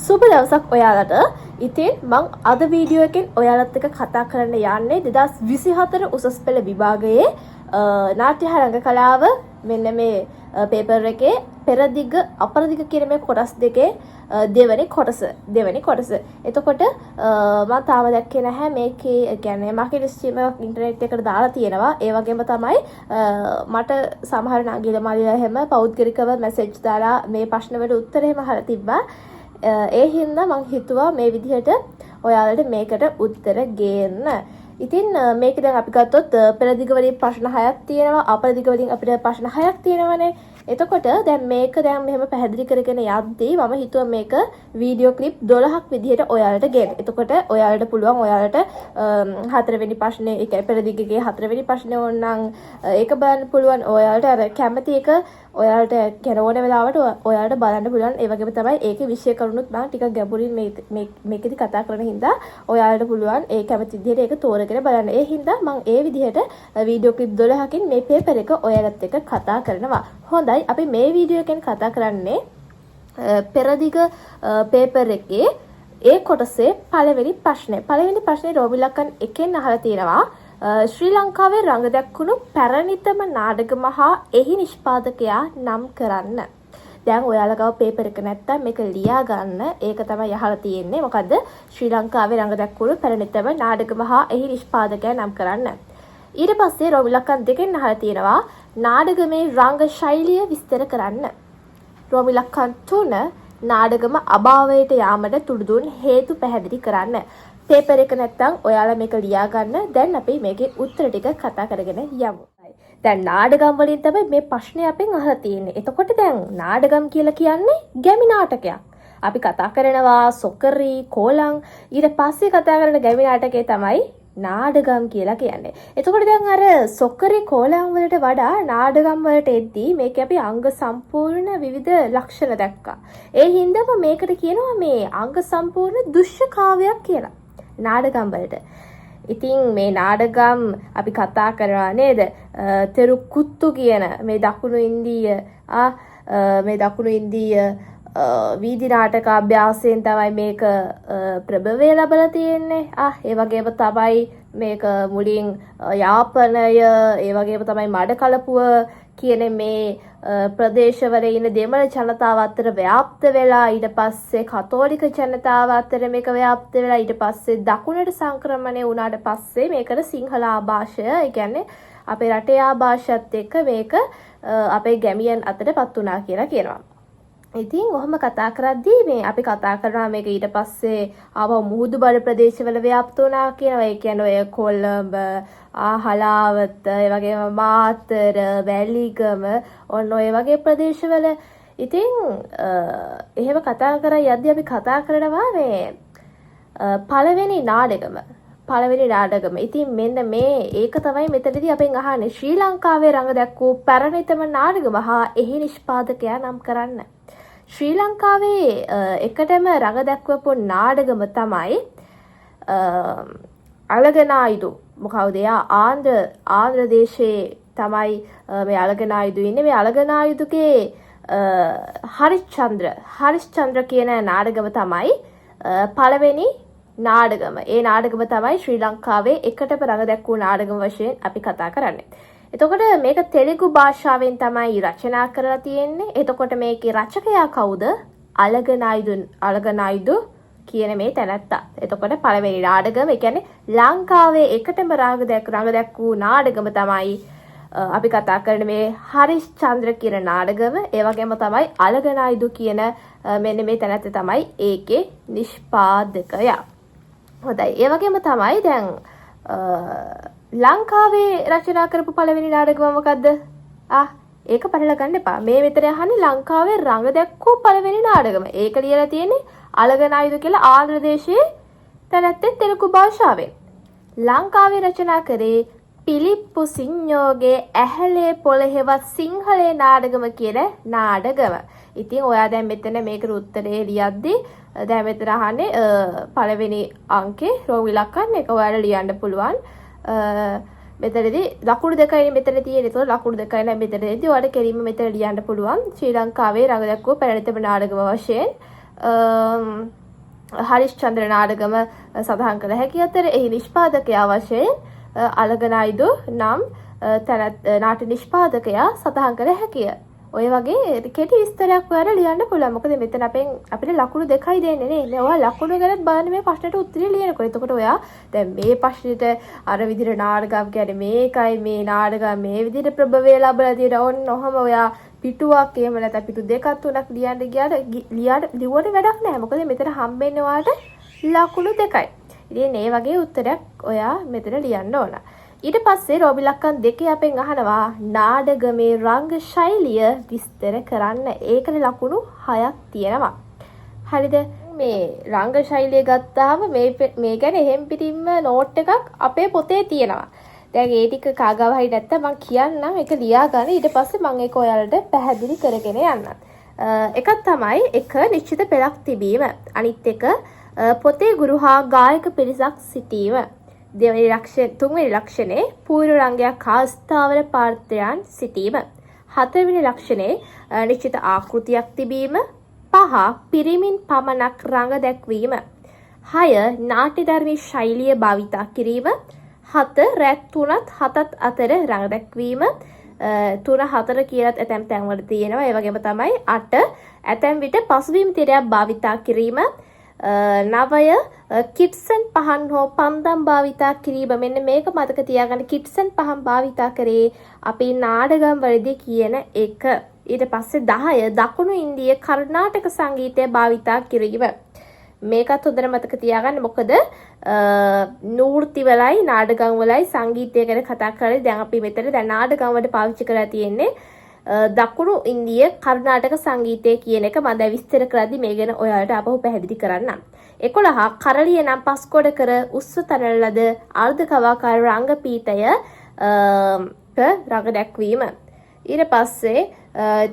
සුබ දවසක් ඔයාලට. ඉතින් මම අද වීඩියෝ එකෙන් ඔයාලත් එක්ක කතා කරන්න යන්නේ 2024 උසස් පෙළ විභාගයේ නාට්‍ය රංග කලාව මෙන්න මේ පේපර් එකේ පෙරදිග අපරදිග කියන මේ කොටස් දෙකේ දෙවෙනි කොටස. එතකොට මම තාම දැක්කේ නැහැ මේකේ කියන්නේ මාකට් ස්ට්‍රීම් එකක් ඉන්ටර්නෙට් එකට දාලා තියෙනවා. ඒ වගේම තමයි මට සමහර නගිල මල්ලිලා එහෙම පෞද්ගලිකව මැසේජ් දාලා මේ ප්‍රශ්න වලට උත්තර එහෙම අහලා තිබ්බා. ඒ හින්දා මම හිතුවා මේ විදිහට ඔයාලට මේකට උත්තර ගේන්න. ඉතින් මේක දැන් අපි ගත්තොත් පෙරදිග වලින් ප්‍රශ්න 6ක් තියෙනවා, අපරදිග වලින් අපිට ප්‍රශ්න 6ක් තියෙනවානේ. එතකොට දැන් මේක දැන් මෙහෙම පැහැදිලි කරගෙන යද්දී මම හිතුවා මේක වීඩියෝ ක්ලිප් 12ක් විදිහට ඔයාලට ගේන්න. එතකොට ඔයාලට පුළුවන් ඔයාලට 4 වෙනි ප්‍රශ්නේ, ඒ කියන්නේ පෙරදිගගේ 4 වෙනි ප්‍රශ්නේ ඕනනම් ඒක බලන්න පුළුවන්. ඔයාලට අර කැමති එක ඔයාලට කියන ඕන වෙලාවට ඔයාලට බලන්න පුළුවන්. ඒ වගේම තමයි ඒකේ විෂය කරුණුත් මම ටිකක් ගැඹුරින් මේකෙදි කතා කරන හින්දා ඔයාලට පුළුවන් ඒ කැමති විදිහට ඒක තෝරගෙන බලන්න. ඒ හින්දා මම ඒ විදිහට වීඩියෝ ක්ලිප් 12කින් මේ පේපර් එක ඔයාලත් එක්ක කතා කරනවා. හොඳයි, අපි මේ වීඩියෝ එකෙන් කතා කරන්නේ පෙරදිග පේපර් එකේ ඒ කොටසේ පළවෙනි ප්‍රශ්නේ. පළවෙනි ප්‍රශ්නේ රෝමිලකන් එකෙන් අහලා තියෙනවා. ශ්‍රී ලංකාවේ රඟ දැක්වුණු පැරණිතම නාටකම හා එහි නිෂ්පාදකයා නම් කරන්න. දැන් ඔයාලා ගාව පේපර් එක නැත්තම් මේක ලියා ගන්න. ඒක තමයි අහලා තියෙන්නේ. මොකද්ද? ශ්‍රී ලංකාවේ රඟ දැක්වුණු පැරණිතම නාටකම හා එහි නිෂ්පාදකයා නම් කරන්න. ඊට පස්සේ රෝමිලකන් දෙකෙන් අහලා තියෙනවා නාටකමේ රංග ශෛලිය විස්තර කරන්න. රෝමිලකන් 3 නාටකම අභාවයට යාමට තුඩු දුන් හේතු පැහැදිලි කරන්න. පේපර් එක නැත්තම් ඔයාලා මේක ලියා ගන්න. දැන් අපි මේකේ උත්තර ටික කතා කරගෙන යමු. දැන් නාටකම් වලින් තමයි මේ ප්‍රශ්නේ අපෙන් අහලා තියෙන්නේ. එතකොට දැන් නාටකම් කියලා කියන්නේ ගැමි නාටකයක්. අපි කතා කරනවා සොකරි, කෝලං, ඊට පස්සේ කතා කරන ගැමි නාටකේ තමයි නාටකම් කියලා කියන්නේ. එතකොට දැන් අර සොකරි කෝලං වලට වඩා නාටකම් වලට එද්දී මේක අපි අංග සම්පූර්ණ විවිධ ලක්ෂණ දැක්කා. ඒ හින්දාම මේකට කියනවා මේ අංග සම්පූර්ණ දෘශ්‍ය කාව්‍යයක් කියලා. නාටකම් වලට. ඉතින් මේ නාටකම් අපි කතා කරනවා නේද? තෙරුකුත්තු කියන මේ දකුණු ඉන්දීය වීදි නාටක අභ්‍යාසයෙන් තමයි මේක ප්‍රභවය ලැබලා තියෙන්නේ. ඒ වගේම තමයි මේක මුලින් යාපනය, ඒ වගේම තමයි මඩකලපුව කියන මේ ප්‍රදේශවල ඉන්න දෙමළ ජනතාව අතර ව්‍යාප්ත වෙලා ඊට පස්සේ කතෝලික ජනතාව අතර මේක ව්‍යාප්ත වෙලා ඊට පස්සේ දකුණට සංක්‍රමණය වුණාට පස්සේ මේකට සිංහල ආభాෂය, ඒ කියන්නේ අපේ රටේ ආభాෂයත් එක්ක මේක අපේ ගැමියන් අතරපත් වුණා කියලා කියනවා. ඉතින් ඔහොම කතා කරද්දී මේ අපි කතා කරනවා මේක ඊට පස්සේ ආව මුහුදු බඩ ප්‍රදේශවල ව්‍යාප්ත වුණා කියනවා. ඒ කියන්නේ ඔය කොළඹ, හලාවත, ඒ වගේම මාතර, වැලිගම, ඔන්න ඔය වගේ ප්‍රදේශවල. ඉතින් එහෙම කතා කරා යද්දී අපි කතා කරනවා මේ පළවෙනි නාටකම. ඉතින් මෙන්න මේ ඒක තමයි මෙතනදී අපෙන් අහන්නේ. ශ්‍රී ලංකාවේ රඟ දැක්වූ පැරණිතම නාටකම හා එහි නිෂ්පාදකයා නම් කරන්න. ශ්‍රී ලංකාවේ එකටම රඟ දැක්වපු නාටකම තමයි අලගනායුදු. මොකවද? ආන්ධ්‍ර දේශයේ තමයි මේ අලගනායුදු ඉන්නේ. මේ අලගනායුදුගේ හරිශ්චන්ද්‍ර කියන නාටකම තමයි පළවෙනි නාටකම. ඒ නාටකම තමයි ශ්‍රී ලංකාවේ එකටම රඟ දැක්වූ නාටකම වශයෙන් අපි කතා කරන්නේ. එතකොට මේක තෙලුගු භාෂාවෙන් තමයි රචනා කරලා තියෙන්නේ. එතකොට මේකේ රචකයා කවුද? අලගනායුදු කියන මේ තැනැත්තා. එතකොට පළවෙනි නාටකම, ඒ කියන්නේ ලංකාවේ එකටම රඟ දැක්වූ නාටකම තමයි අපි කතා කරන මේ හරිශ්චන්ද්‍ර කියන නාටකම. ඒ වගේම තමයි අලගනායුදු කියන මෙන්න මේ තැනැත්තා තමයි ඒකේ නිෂ්පාදකයා. හොඳයි. ඒ වගේම තමයි දැන් ලංකාවේ රචනා කරපු පළවෙනි නාටකම මොකද්ද? ඒක පටල ගන්න එපා. මේ විතර අහන්නේ ලංකාවේ රඟ දැක්වූ පළවෙනි නාටකම. ඒක ලියලා තියෙන්නේ අලගනායුදු කියලා ආන්ධ්‍ර දේශයේ තැනැත්තෙක් තෙලුගු භාෂාවෙන්. ලංකාවේ රචනා කරේ පිලිප්පු සිඤ්ඤෝගේ ඇහැලේ පොළහෙවත් සිංහලේ නාටකම කියන නාටකම. ඉතින් ඔයා දැන් මෙතන මේකට උත්තරේ ලියද්දි දැන් මෙතන අහන්නේ පළවෙනි අංකේ රෝමිලකන් එක ඔයාලා ලියන්න පුළුවන්. මෙතනදී ලකුණු දෙකයි මෙතන තියෙන්නේ. ඒතකොට ලකුණු දෙකයි නම් මෙතනදී ඔයාලට කෙලින්ම මෙතන ලියන්න පුළුවන්. ශ්‍රී ලංකාවේ රඟ දැක්වූ පැරණිතම නාටකම වශයෙන් හරිස්චන්ද්‍ර නාටකම සඳහන් කළ හැකි අතර එහි නිෂ්පාදකයා වශයෙන් අලගනයිදු නම් නාට්‍ය නිෂ්පාදකයා සඳහන් කළ හැකිය. ඔය වගේ කෙටි විස්තරයක් ඔයාලා ලියන්න පුළුවන්. මොකද මෙතන අපිට ලකුණු දෙකයි දෙන්නේ නේ. ඔයා ලකුණු ගැනත් බලන්න මේ ප්‍රශ්නෙට උත්තරය ලියනකොට. එතකොට ඔයා දැන් මේ ප්‍රශ්නෙට අර විදිහට නාටකම් කියන්නේ මේකයි මේ නාටකම් මේ විදිහට ප්‍රභවය ලැබලා තියෙන ඕන ඔහම ඔයා පිටුවක් එහෙම නැත්නම් පිටු දෙකක් තුනක් ලියන්න ලියුවට වැඩක් නැහැ. මොකද මෙතන හම්බෙන්නේ ඔයාලට ලකුණු දෙකයි. ඉතින් මේ වගේ උත්තරයක් ඔයා මෙතන ලියන්න ඕන. ඊට පස්සේ රෝබිලක්කන් 2 අපෙන් අහනවා නාඩගමේ රංග ශෛලිය විස්තර කරන්න. ඒකට ලකුණු 6ක් තියෙනවා. හරිද? මේ රංග ශෛලිය ගත්තාම මේ ගැන එහෙම් පිටින්ම නෝට් එකක් අපේ පොතේ තියෙනවා. දැන් ඒ ටික කාගාව හරි නැත්තම් මම කියන්නම් ඒක ලියා ගන්න. ඊට පස්සේ මම ඒක ඔයාලට පැහැදිලි කරගෙන යන්නම්. එකක් තමයි එක නිශ්චිත පෙළක් තිබීම. අනිත් එක පොතේ ගුරු හා ගායක පිරිසක් සිටීම. තුන්වෙනි ලක්ෂණේ පූර්ව රංගයක් හා ස්ථාවර පාත්‍රයන් සිටීම. හතරවෙනි ලක්ෂණේ නිශ්චිත ආකෘතියක් තිබීම. 5 පිරිමින් පමණක් රංග දැක්වීම. 6 නාට්‍යධර්මී ශෛලිය භාවිතා කිරීම. 7 රැත් 3ත් 7ත් අතර රංග දැක්වීම. 3 4 කියලාත් ඇතැම් තැන්වල තියෙනවා. ඒ වගේම තමයි 8 ඇතැම් විට පසුබිම් තිරයක් භාවිතා කිරීම. 9 කිට්සන් පහන් හෝ පන්දම් භාවිතා කිරීම. මෙන්න මේක මතක තියාගන්න. කිට්සන් පහන් භාවිතා කරේ අපි නාටකම් වලදී කියන එක. ඊට පස්සේ 10 දකුණු ඉන්දිය කර්ණාටක සංගීතය භාවිතා කිරීම. මේකත් හොඳට මතක තියාගන්න. මොකද නූර්ති වලයි නාටකම් වලයි සංගීතය ගැන කතා කරලා දැන් අපි මෙතන දැන් නාටකම් වලට පාවිච්චි කරලා තියෙන්නේ දකුණු ඉන්දිය කර්ණාටක සංගීතය කියන එක. මම දැන් විස්තර කරද්දි මේ ගැන ඔයාලට ආපහු පැහැදිලි කරන්නම්. 11 කරලිය නම් පස්කොඩ කර උස්ස තනන ලද අර්ධ කවාකාර රංග පීඨය රංග දැක්වීම. ඊට පස්සේ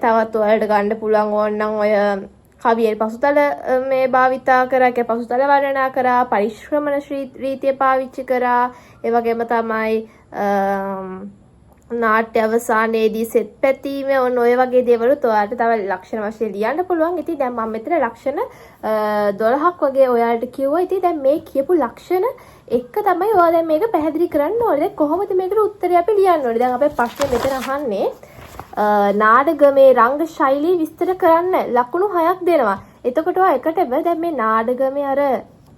තවත් ඔයාලට ගන්න පුළුවන් ඕනනම් ඔය කවියේ පසුතල මේ භාවිතා කරා, ඒ පසුතල වර්ණනා කරා, පරිශ්‍රමණ රීතිය පාවිච්චි කරා. ඒ වගේම තමයි නාට්‍ය අවසානයේදී සෙත් පැතීම ඔන්න ඔය වගේ දේවලුත් ඔයාලට තව ලක්ෂණ වශයෙන් ලියන්න පුළුවන්. ඉතින් දැන් මම මෙතන ලක්ෂණ 12ක් වගේ ඔයාලට කිව්වා. ඉතින් දැන් මේ කියපු ලක්ෂණ එක තමයි ඔයා දැන් මේක පැහැදිලි කරන්න ඕනේ. දැන් කොහොමද මේකට උත්තරය අපි ලියන්න ඕනේ? දැන් අපේ ප්‍රශ්නේ මෙතන අහන්නේ නාඩගමේ රංග ශෛලිය විස්තර කරන්න ලකුණු 6ක් දෙනවා. එතකොට ඔයා එකටම දැන් මේ නාඩගමේ අර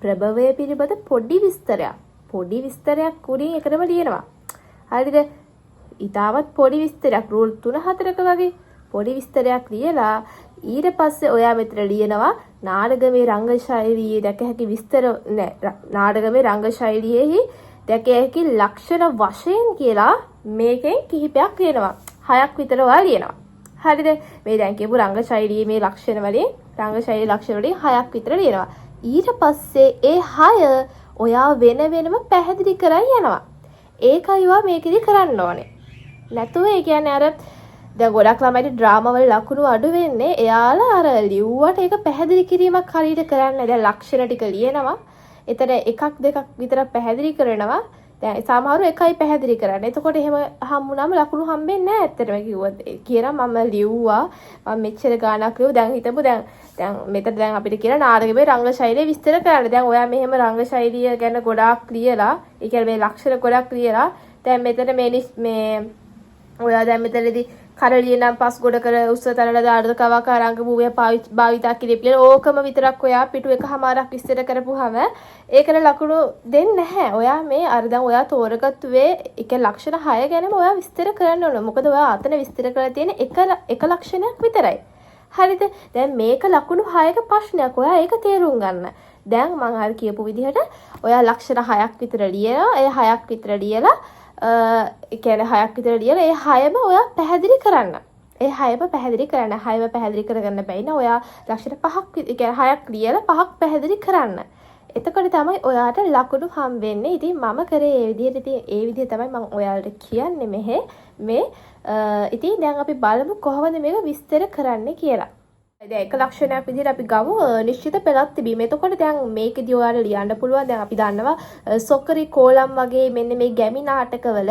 ප්‍රභවය පිළිබඳ පොඩි විස්තරයක් උඩින් එකටම ලියනවා. හරිද? ඊටවත් පොඩි විස්තරයක් රූල් 3-4ක වගේ පොඩි විස්තරයක් ලියලා ඊට පස්සේ ඔයා මෙතන ලියනවා නාඩගමේ රංග ශෛලියේ දැක හැකි විස්තර නාඩගමේ රංග ශෛලියේහි දැක හැකි ලක්ෂණ වශයෙන් කියලා මේකෙන් කිහිපයක් ලියනවා. 6ක් විතර ඔයා ලියනවා. හරිද? මේ දැන් කියපු රංග ශෛලියේ මේ ලක්ෂණ වලින් රංග ශෛලී ලක්ෂණ වලින් 6ක් විතර ලියනවා. ඊට පස්සේ ඒ 6 ඔයා වෙනම පැහැදිලි කරන් යනවා. ඒකයි ඔයා මේකෙදි කරන්න ඕනේ. නැතුව ඒ කියන්නේ අර දැන් ගොඩක් ළමයිට ඩ්‍රාමා වල ලකුණු අඩු වෙන්නේ එයාලා අර ලිව්වට ඒක පැහැදිලි කිරීමක් හරියට කරන්නේ. දැන් ලක්ෂණ ටික ලියනවා. එතන එකක් දෙකක් විතර පැහැදිලි කරනවා. දැන් සමහරව එකයි පැහැදිලි කරන්නේ. එතකොට එහෙම හම්බුනම ලකුණු හම්බෙන්නේ නැහැ. ඇත්තටම කිව්වොත් කියනවා මම ලිව්වා. මම මෙච්චර ගාණක් ලිව්වා. දැන් හිතමු දැන් මෙතන දැන් අපිට කියන නාටකයේ රංග ශෛලිය විස්තර කරන්න. දැන් ඔයා මෙහෙම රංග ශෛලිය ගැන ගොඩාක් ලියලා, ඒ කියන්නේ මේ ලක්ෂණ ගොඩක් ලියලා දැන් මෙතන මේ ඔයා දැන් මෙතනදී කරලිය නම් පස් ගොඩ කර උස්ස තනලද අර්ධ කවාකාර රංග භූමිය භාවිතා කිරීම ඕකම විතරක් ඔයා පිටු එකමාරක් විස්තර කරපුවාම ඒකට ලකුණු දෙන්නේ නැහැ. ඔයා මේ අර දැන් ඔයා තෝරගත්තු වේ එක ලක්ෂණ 6 ගැනම ඔයා විස්තර කරන්න ඕන. මොකද ඔයා අතන විස්තර කරලා තියෙන එක ලක්ෂණයක් විතරයි. හරිද? දැන් මේක ලකුණු 6ක ප්‍රශ්නයක්. ඔයා ඒක තේරුම් ගන්න. දැන් මම අර කියපු විදිහට ඔයා ලක්ෂණ 6ක් විතර ලියනවා. ඒ 6ක් විතර ලියලා ඒ කියන්නේ 6ක් විතර ලියලා ඒ 6ම ඔයා පැහැදිලි කරන්න. ඒ 6ම පැහැදිලි කරන්න. 6ම පැහැදිලි කරගන්න බැයි නේ ඔයා ලක්ෂණ 5ක් ඒ කියන්නේ 6ක් ලියලා 5ක් පැහැදිලි කරන්න. එතකොට තමයි ඔයාට ලකුණු හම්බෙන්නේ. ඉතින් මම කරේ ඒ විදිහට ඉතින් ඒ විදිහ තමයි මම ඔයාලට කියන්නේ මේ ඉතින් දැන් අපි බලමු කොහොමද මේක විස්තර කරන්න කියලා. දැන් එක ලක්ෂණයක් විදිහට අපි ගමු නිශ්චිත පෙළක් තිබීම. එතකොට දැන් මේකෙදී ඔයාලා ලියන්න පුළුවන්. දැන් අපි දන්නවා සොකරි කෝලම් වගේ මෙන්න මේ ගැමි නාටකවල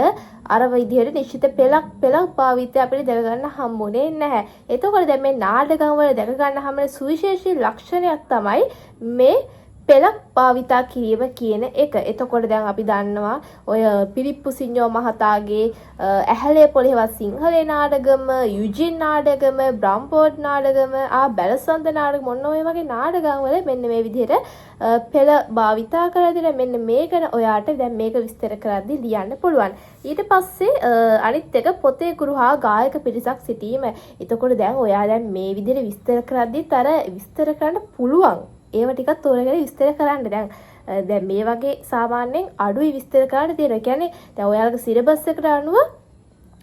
අර විදිහට නිශ්චිත පෙළක් භාවිතය අපිට දැක ගන්න හම්බුනේ නැහැ. එතකොට දැන් මේ නාටකම් වල දැක ගන්න හැම සුවිශේෂී ලක්ෂණයක් තමයි මේ පෙළක් භාවිතා කිරීම කියන එක. එතකොට දැන් අපි දන්නවා ඔය පිලිප්පු සිඤ්ඤෝ මහතාගේ ඇහැලේ පොළේවත් සිංහලේ නාටකම, යුජින් නාටකම, බ්‍රම්පෝඩ් නාටකම, බැලසන්ත නාටකම මොන ඔය වගේ නාටකම් වල මෙන්න මේ විදිහට පෙළ භාවිතා කරලා දෙන මෙන්න මේක ඔයාට දැන් මේක විස්තර කරද්දී ලියන්න පුළුවන්. ඊට පස්සේ අනිත් එක පොතේ ගුරු හා ගායක පිරිසක් සිටීම. එතකොට දැන් ඔයා දැන් මේ විදිහට විස්තර කරද්දිත් අර විස්තර කරන්න පුළුවන්. ඒව ටිකක් තෝරගෙන විස්තර කරන්න. දැන් මේ වගේ සාමාන්‍යයෙන් අඩුයි විස්තර කරන්න තියෙනවා. ඒ කියන්නේ දැන් ඔයාලගේ සිලබස් එකට අනුව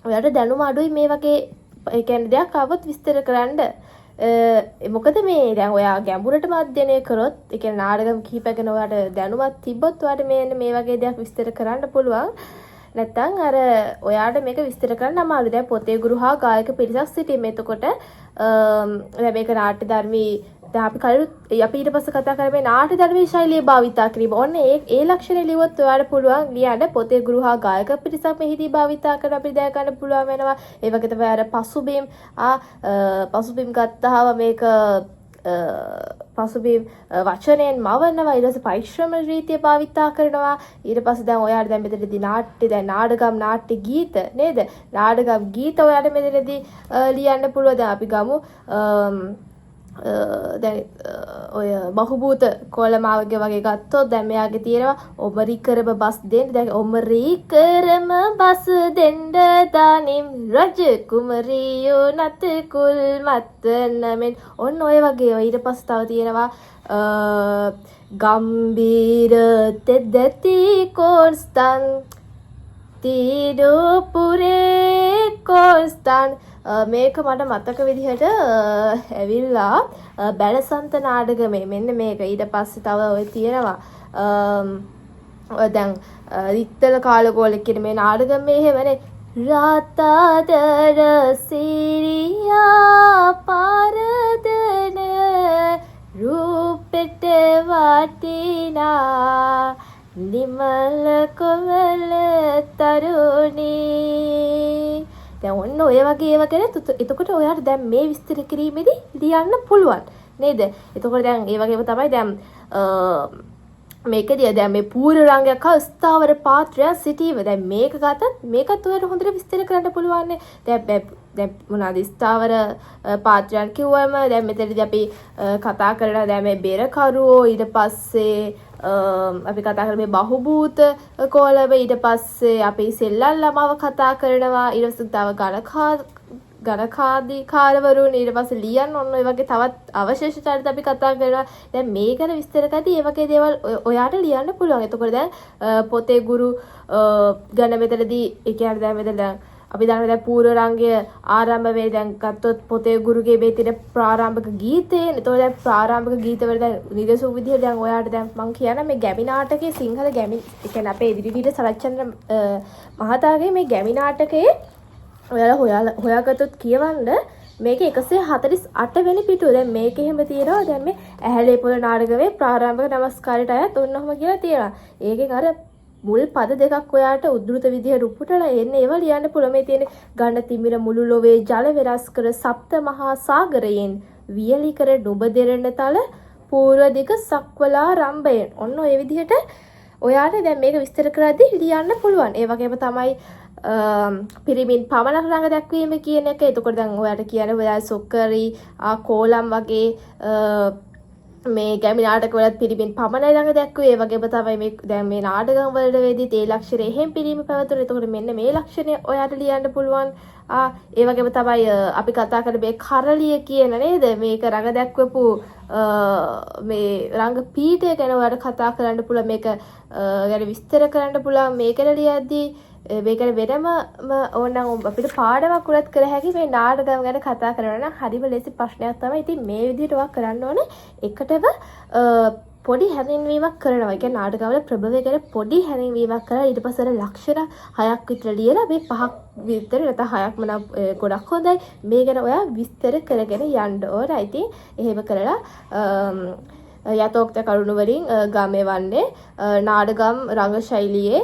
ඔයාලට දැනුම අඩුයි මේ වගේ ඒ කියන්නේ දෙයක් આવොත් විස්තර කරන්න. මොකද මේ දැන් ඔයා ගැඹුරටම අධ්‍යයනය කරොත් ඒ කියන්නේ නාටකම් කිහිපයක් ගැන ඔයාට දැනුමක් තිබ්බොත් ඔයාට මේ වගේ දෙයක් විස්තර කරන්න පුළුවන්. නැත්තම් අර ඔයාට මේක විස්තර කරන්න අමාරුයි. දැන් පොතේ ගුරු හා ගායක පිරිසක් සිටීම. එතකොට දැන් මේක නාට්‍ය ධර්මී දැන් අපි කලින් අපි ඊට පස්සේ කතා කරා මේ නාට්‍ය ධර්මී ශෛලිය භාවිතා කිරීම. ඔන්න ඒ ලක්ෂණ ලියුවොත් ඔයාලට පුළුවන් ලියන්න පොතේ ගුරු හා ගායක පිරිසක් මෙහිදී භාවිතා කරලා අපිට දැක ගන්න පුළුවන් වෙනවා. ඒ වගේ තමයි අර පසුබිම් ගත්තාම මේක පසුබිම් වචනයෙන් මවනවා. ඊට පස්සේ පරිශ්‍රම රීතිය භාවිතා කරනවා. ඊට පස්සේ දැන් ඔයාලා දැන් මෙතනදී නාට්‍ය දැන් නාටකම් නාට්‍ය ගීත නේද? නාටකම් ගීත ඔයාලා මෙතනදී ලියන්න පුළුවන්. දැන් අපි ගමු දැන් ඔය බහුබූත කොළමාවගේ වගේ ගත්තොත් දැන් මෙයාගේ තියෙනවා ඔමරි කරම බස් දෙන්න. දැන් ඔමරි කරම බස් දෙන්න දානිම් රජ කුමරියෝ නත කුල් මත්තන මෙන් ඔන්න ඔය වගේ. ඊට පස්සේ තව තියෙනවා ගම්බීර තෙදති කොස්තන් තිරුපුරේ කොස්තන් මේක මට මතක විදිහට ඇවිල්ලා බැලසන්ත නාටකමේ මෙන්න මේක. ඊට පස්සේ තව ඔය තියෙනවා දැන් රිත්තල කාලකෝලෙ කියන මේ නාටකමේ එහෙමනේ රාතාදර සිරියා පාරදන රූපෙට වටිනා නිමල කොමල තරුණී. දැන් ඔන්න ඔය වගේ ඒවා ගැන එතකොට ඔයාට දැන් මේ විස්තර කිරීමේදී ලියන්න පුළුවන් නේද? එතකොට දැන් ඒ වගේම තමයි දැන් මේකදී දැන් මේ පූර්ව රංගයක් හා ස්ථාවර පාත්‍රයක් සිටීම. දැන් මේක ගත්තත් මේකත් ඔයාලට හොඳට විස්තර කරන්න පුළුවන් නේ. දැන් මොනවාද ස්ථාවර පාත්‍රයන් කිව්වම දැන් මෙතනදී අපි කතා කරනවා දැන් මේ බෙරකරුවෝ ඊට පස්සේ අපි කතා කරලා මේ බහුබූත කෝලම ඊට පස්සේ අපි සෙල්ලම් ළමව කතා කරනවා ඊට පස්සේ තව ගණකාදී කාර්යවරුන් ඊට පස්සේ ලියන්න ඔන්න ඔය වගේ තවත් අවශේෂ චරිත අපි කතා කරනවා. දැන් මේ ගැන විස්තර කරද්දී මේ වගේ දේවල් ඔයාට ලියන්න පුළුවන්. එතකොට දැන් පොතේ ගුරු ගැන මෙතනදී ඒ කියන්නේ දැන් මෙතන අපි දන්නවා දැන් පූර්ව රංගය ආරම්භ වෙයි. දැන් ගත්තොත් පොතේ ගුරුගේ මේ තියෙන ප්‍රාරම්භක ගීතය. එතකොට දැන් ප්‍රාරම්භක ගීතවල දැන් නිදසුන් විදිහට දැන් ඔයාට දැන් මම කියන මේ ගැමි නාටකයේ සිංහල ගැමි ඒ කියන්නේ අපේ ඉදිරිපිට සරච්චන්ද්‍ර මහතාගේ මේ ගැමි නාටකයේ ඔයාලා හොයාගත්තොත් කියවන්න මේක 148 වෙනි පිටුව. දැන් මේක එහෙම තියෙනවා. දැන් මේ ඇහැලේ පොළ නාටකයේ ප්‍රාරම්භක නමස්කාරයට අයත් ඔන්නෝම කියලා තියෙනවා. ඒකෙන් අර මුල් පද දෙකක් ඔයාට උද්දෘත විදිහට උපුටලා එන්නේ ඒවා ලියන්න පුළුවන්. මේ තියෙන ගණ තිමිර මුළු ලොවේ ජල වෙනස් කර සප්ත මහා සාගරයෙන් වියලි කර නුඹ දෙරණ තල පූර්ව දිග සක්වලා රම්බයෙන්. ඔන්න ඔය විදිහට ඔයාට දැන් මේක විස්තර කරද්දී ලියන්න පුළුවන්. ඒ වගේම තමයි පිරිමින් පමණක් රඟ දැක්වීම කියන එක. එතකොට දැන් ඔයාට කියන්නේ ඔයා සොක්කරි කෝලම් වගේ මේ ගැමි නාටකවලත් පිරිමින් පමණයි ළඟ දැක්කුවේ. ඒ වගේම තමයි මේ දැන් මේ නාටකම් වලට වෙදී තේ ලක්ෂණය එහෙම් පිරීම පැවතුන. එතකොට මෙන්න මේ ලක්ෂණය ඔයාට ලියන්න පුළුවන්. ඒ වගේම තමයි අපි කතා කරන මේ කරලිය කියන නේද? මේක රඟ දැක්වපු මේ රංග පීඨය ගැන ඔයාලට කතා කරන්න පුළුවන්. මේක ගැන විස්තර කරන්න පුළුවන්. මේකල ලියද්දී මේක වෙනම ඕනනම් අපිට පාඩමක් උනත් කර හැකි. මේ නාටකම් ගැන කතා කරනවා නම් හරිම ලේසි ප්‍රශ්නයක් තමයි. ඉතින් මේ විදිහට ඔයා කරන්න ඕනේ එකටම පොඩි හැඳින්වීමක් කරනවා. ඒ කියන්නේ නාටකවල ප්‍රභවය ගැන පොඩි හැඳින්වීමක් කරලා ඊට පස්සේ ලක්ෂණ 6ක් විතර ලියලා මේ 5ක් විතර නැත්නම් 6ක්ම නම් ගොඩක් හොඳයි. මේ ගැන ඔයා විස්තර කරගෙන යන්න ඕන. ඉතින් එහෙම කරලා යතෝක්ත කරුණු වලින් ගමේ වන්නේ නාටකම් රංග ශෛලියේ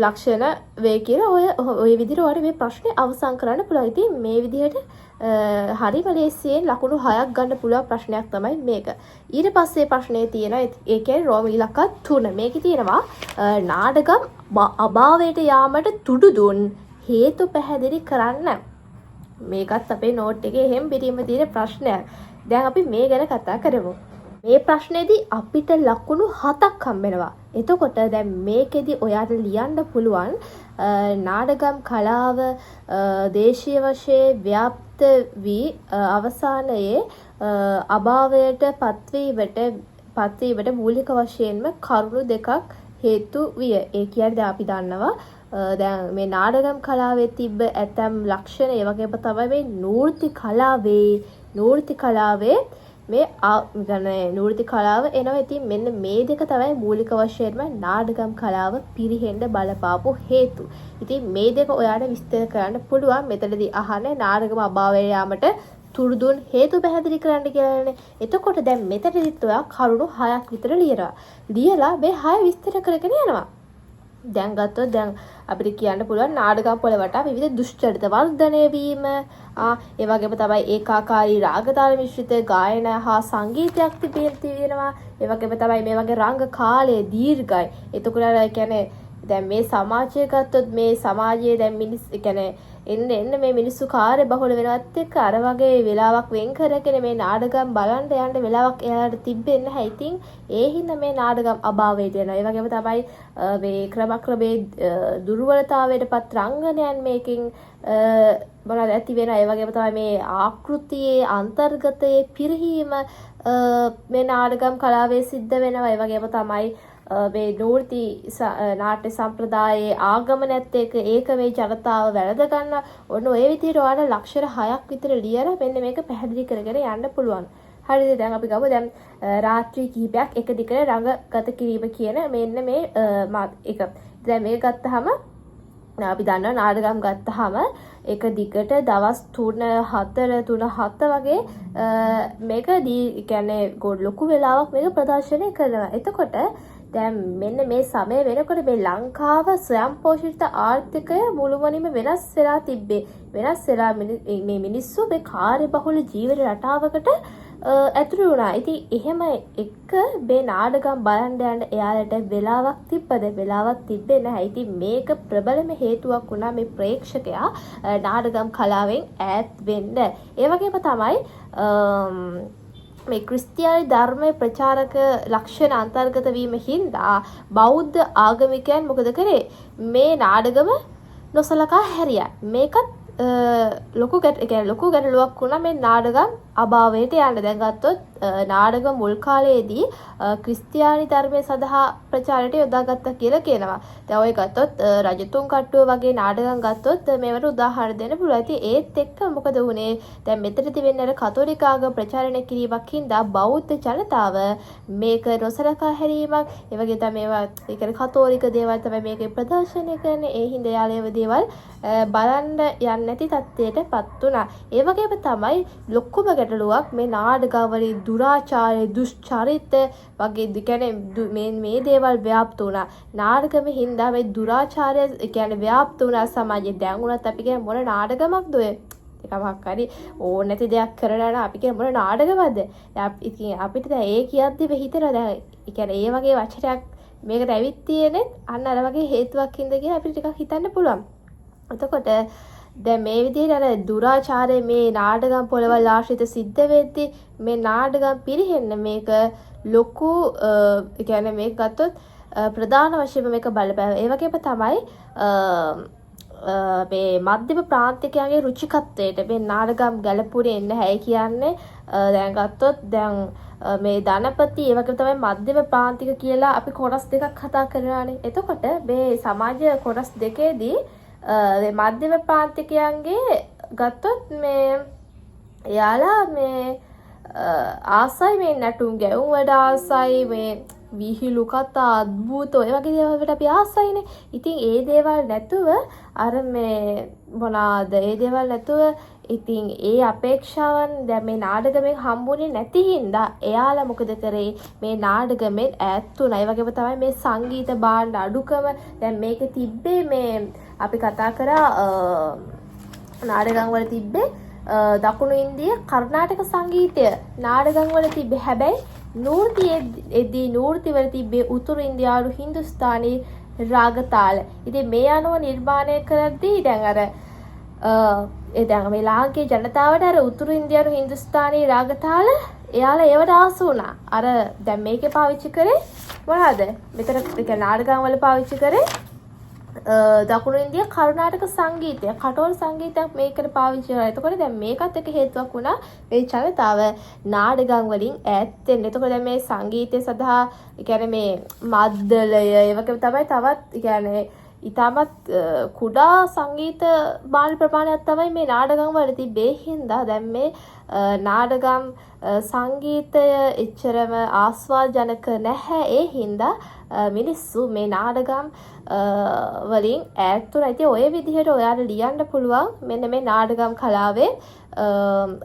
ලක්ෂණ වේ කියලා ඔය විදිහට ඔයාලට මේ ප්‍රශ්නේ අවසන් කරන්න පුළුවන්. ඉතින් මේ විදිහට හරිම ලේසියෙන් ලකුණු 6ක් ගන්න පුළුවන් ප්‍රශ්නයක් තමයි මේක. ඊට පස්සේ ප්‍රශ්නේ තියෙනවා ඒ කියන්නේ රෝම ඉලක්ක 3. මේකේ තියෙනවා නාටකම් අභාවයට යාමට තුඩු දුන් හේතු පැහැදිලි කරන්න. මේකත් අපේ නෝට් එකේ එහෙම පිටින්ම තියෙන ප්‍රශ්නයක්. දැන් අපි මේ ගැන කතා කරමු. මේ ප්‍රශ්නේදී අපිට ලකුණු 7ක් හම්බෙනවා. එතකොට දැන් මේකෙදි ඔයාට ලියන්න පුළුවන් නාටකම් කලාව දේශීය වශයෙන් ව්‍යාප්ත වී අවසානයේ අභාවයට පත්වීමට මූලික වශයෙන්ම කරුණු දෙකක් හේතු විය. ඒ කියන්නේ දැන් අපි දන්නවා දැන් මේ නාටකම් කලාවේ තිබ්බ ඇතම් ලක්ෂණ ඒ වගේම තමයි මේ නෘත්‍ය කලාවේ මේ නෘත්‍ය කලාව එනවා. ඉතින් මෙන්න මේ දෙක තමයි මූලික වශයෙන්ම නාටකම් කලාව පිරිහෙන්න බලපාපු හේතු. ඉතින් මේ දෙක ඔයාලට විස්තර කරන්න පුළුවන්. මෙතනදී අහන්නේ නාටකම අභාවයට යාමට තුඩු දුන් හේතු පැහැදිලි කරන්න කියලානේ. එතකොට දැන් මෙතනදිත් ඔයා කරුණු 6ක් විතර ලියලා මේ 6 විස්තර කරගෙන යනවා. දැන් ගත්තොත් දැන් අපිට කියන්න පුළුවන් නාටකම් පොළ වටා විවිධ දුෂ්චරිත වර්ධනය වීම ඒ වගේම තමයි ඒකාකාරී රාගතාල මිශ්‍රිත ගායන හා සංගීතයක් තිබෙනවා. ඒ වගේම තමයි මේ වගේ රංග කාලය දීර්ඝයි. එතකොට කියන්නේ දැන් මේ සමාජය ගත්තොත් මේ සමාජයේ දැන් එන්න මේ මිනිස්සු කාර්ය බහුල වෙනවත් එක්ක අර වගේ වෙලාවක් වෙන් කරගෙන මේ නාටකම් බලන්න යන්න වෙලාවක් එයාලට තිබෙන්නේ නැහැ. ඉතින් ඒ හින්දා මේ නාටකම් අභාවයට යනවා. ඒ වගේම තමයි මේ ක්‍රමක්‍රමේ දුර්වලතාවයටපත් රංගනයන් මේකෙන් බලන්න ඇති වෙනවා. ඒ වගේම තමයි මේ ආකෘතියේ අන්තර්ගතයේ පිරිහීම මේ නාටකම් කලාවේ සිද්ධ වෙනවා. ඒ වගේම තමයි මේ නාට්‍ය සම්ප්‍රදායේ ආගමනත් එක්ක ඒක මේ ජනතාව වැළඳ ගන්න ඔන්න ඔය විදිහට ඔයාලා ලක්ෂණ 6ක් විතර ලියලා මෙන්න මේක පැහැදිලි කරගෙන යන්න පුළුවන්. හරිද? දැන් අපි ගමු දැන් රාත්‍රී කිහිපයක් එක දිගට රංගගත කිරීම කියන මෙන්න මේ එක. දැන් මේක ගත්තාම අපි දන්නවා නාටකම් ගත්තාම එක දිගට දවස් 3-4 වගේ මේක කියන්නේ ලොකු වෙලාවක් මේක ප්‍රදර්ශනය කරනවා. එතකොට දැන් මෙන්න මේ සමය වෙනකොට මේ ලංකාව ස්වයංපෝෂිත ආර්ථිකය මුළුමනින්ම වෙනස් වෙලා තිබ්බේ. වෙනස් වෙලා මේ මිනිස්සු මේ කාර්යබහුල ජීවන රටාවකට ඇතුළු වුණා. ඉතින් එහෙම එක මේ නාටකම් බලන්න යන්න එයාලට වෙලාවක් තිබ්බද? වෙලාවක් තිබ්බේ නැහැ. ඉතින් මේක ප්‍රබලම හේතුවක් වුණා මේ ප්‍රේක්ෂකයා නාටකම් කලාවෙන් ඈත් වෙන්න. ඒ වගේම තමයි මේ ක්‍රිස්තියානි ධර්මයේ ප්‍රචාරක ලක්ෂණ අන්තර්ගත වීම හින්දා බෞද්ධ ආගමිකයන් මොකද කරේ? මේ නාටකම නොසලකා හැරියා. මේකත් ලොකු ගැටලුවක් වුණා මේ නාටකම් අභාවයට යන්න. දැන් ගත්තොත් නාටකම් මුල් කාලයේදී ක්‍රිස්තියානි ධර්මයේ සඳහා ප්‍රචාරයට යොදාගත්තා කියලා කියනවා. දැන් ඔය ගත්තොත් රජතුන් කට්ටුව වගේ නාටකම් ගත්තොත් මේවට උදාහරණ දෙන්න පුළුවන්. ඉතින් ඒත් එක්ක මොකද වුනේ? දැන් මෙතනදී වෙන්නේ අර කතෝලික ආගම ප්‍රචාරණය කිරීමක් හින්දා බෞද්ධ ජනතාව මේක නොසලකා හැරීමක්. ඒ වගේ තමයි මේවා ඒ කියන්නේ කතෝලික දේවල් තමයි මේකේ ප්‍රදර්ශනය කරන්නේ. ඒ හින්දා යාලේව දේවල් බලන්න යන්නේ නැති තත්ත්වයටපත් වුණා. ඒ වගේම තමයි ලොකුම ගැටලුවක් මේ නාටකවල දුරාචාරය දුෂ්චරිත වගේ කියන්නේ මේ දේවල් ව්‍යාප්ත වුණා. නාටකෙම හින්දා මේ දුරාචාරය කියන්නේ ව්‍යාප්ත වුණා සමාජයේ. දැන් උනත් අපි කියන්නේ මොන නාටකමක්ද ඔය? එකමක් හරි ඕන නැති දෙයක් කරලා නම් අපි කියන්නේ මොන නාටකමක්ද? අපිට දැන් ඒ කියද්දි හිතෙනවා දැන් ඒ කියන්නේ ඒ වගේ වචනයක් මේකට ඇවිත් තියෙන්නේ අන්න අර වගේ හේතුවක් හින්දා කියලා අපිට ටිකක් හිතන්න පුළුවන්. එතකොට දැන් මේ විදිහට අර දුරාචාරයේ මේ නාටකම් පොළවල් ආශ්‍රිත සිද්ධ වෙද්දී මේ නාටකම් පිරිහෙන්න මේක ලොකු කියන්නේ මේක ගත්තොත් ප්‍රධාන වශයෙන් මේක බලපෑම. ඒ වගේම තමයි මේ මධ්‍යම ප්‍රාන්තිකයන්ගේ රුචිකත්වයට මේ නාටකම් ගැලපුණේ නැහැ කියන්නේ. දැන් ගත්තොත් දැන් මේ ධනපති ඒ වගේම තමයි මධ්‍යම ප්‍රාන්තික කියලා අපි කොටස් දෙකක් කතා කරනවානේ. එතකොට මේ සමාජ කොටස් දෙකේදී මධ්‍යම ප්‍රාන්තිකයන්ගේ ගත්තොත් මේ එයාලා මේ ආසයි මේ නැටුම් ගැයුම් වලට ආසයි මේ විහිළු කතා අද්භූත ඔය වගේ දේවල් වලට අපි ආසයිනේ. ඉතින් ඒ දේවල් නැතුව අර මේ මොනවාද ඒ දේවල් නැතුව ඉතින් ඒ අපේක්ෂාවන් දැන් මේ නාටකමෙන් හම්බුනේ නැති හින්දා එයාලා මොකද කරේ මේ නාටකමෙන් ඈත් වුණා. ඒ වගේම තමයි මේ සංගීත භාණ්ඩ අඩුකම දැන් මේකේ තිබ්බේ මේ අපි කතා කරා නාටකම් වල තිබ්බේ දකුණු ඉන්දිය කර්ණාටක සංගීතය නාටකම් වල තිබ්බේ. හැබැයි නූර්තියේදී නූර්තිවල තිබ්බේ උතුරු ඉන්දියානු හින්දුස්තානි රාග තාල. ඉතින් මේ අනුව නිර්මාණය කරද්දී දැන් අර ඒ දැන් මේ ලාංකේය ජනතාවට අර උතුරු ඉන්දියානු හින්දුස්තානි රාග තාල එයාලා ඒවට ආසු වුණා. අර දැන් මේකේ පාවිච්චි කරේ මොනවද? මෙතන ඒ නාටකම් වල පාවිච්චි කරේ දකුණු ඉන්දියා කර්ණාටක සංගීතය කටෝල් සංගීතයක් මේකට පාවිච්චි කරා. එතකොට දැන් මේකත් එක හේතුවක් වුණා මේ ජනතාව නාටකම් වලින් ඈත් වෙන්න. එතකොට දැන් මේ සංගීතය සඳහා කියන්නේ මේ මද්දලය ඒ වගේ තමයි තවත් කියන්නේ ඉතාමත් කුඩා සංගීත භාණ්ඩ ප්‍රමාණයක් තමයි මේ නාටකම් වල තිබේ. හින්දා දැන් මේ නාටකම් සංගීතය එච්චරම ආස්වාදජනක නැහැ. ඒ හින්දා මිනිස්සු මේ නාටකම් වලින් ඈත් වුණා. ඉතින් ඔය විදිහට ඔයාලා ලියන්න පුළුවන් මෙන්න මේ නාටකම් කලාවේ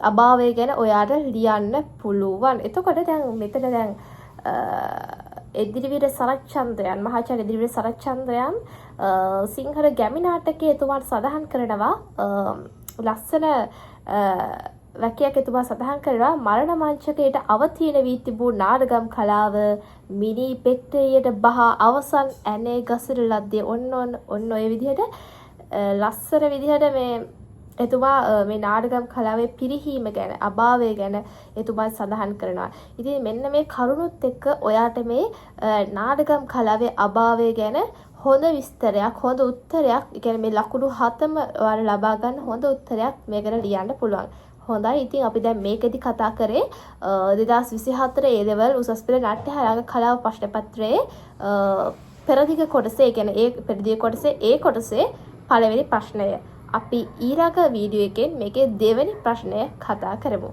අභාවය ගැන ඔයාලා ලියන්න පුළුවන්. එතකොට දැන් මෙතන දැන් එදිරිවීර සරච්චන්ද්‍රයන් මහාචාර්ය එදිරිවීර සරච්චන්ද්‍රයන් සිංහල ගැමි නාටකයේ එතුමාට සඳහන් කරනවා ලස්සන වැකියක් එතුමා සඳහන් කරනවා මරණ මංචකයට අවතීන වී තිබූ නාටකම් කලාව මිනි පෙට්ටියට බහ අවසන් ඇනේ ගසර ලද්දේ ඔන්න ඔය විදිහට ලස්සන විදිහට මේ එතුමා මේ නාටකම් කලාවේ පිරිහීම ගැන අභාවය ගැන එතුමා සඳහන් කරනවා. ඉතින් මෙන්න මේ කරුණුත් එක්ක ඔයාට මේ නාටකම් කලාවේ අභාවය ගැන හොඳ විස්තරයක් හොඳ උත්තරයක් කියන්නේ මේ ලකුණු 7ම ඔයාලා ලබා ගන්න හොඳ උත්තරයක් මේකට ලියන්න පුළුවන්. හොඳයි. ඉතින් අපි දැන් මේකෙදි කතා කරේ 2024 A level උසස් පෙළ නාට්‍ය හරඟ කලාව ප්‍රශ්න පත්‍රයේ පෙරදිග කොටසේ කියන්නේ ඒ පෙරදිග කොටසේ ඒ කොටසේ පළවෙනි ප්‍රශ්නය. අපි ඊළඟ වීඩියෝ එකෙන් මේකේ දෙවෙනි ප්‍රශ්නය කතා කරමු.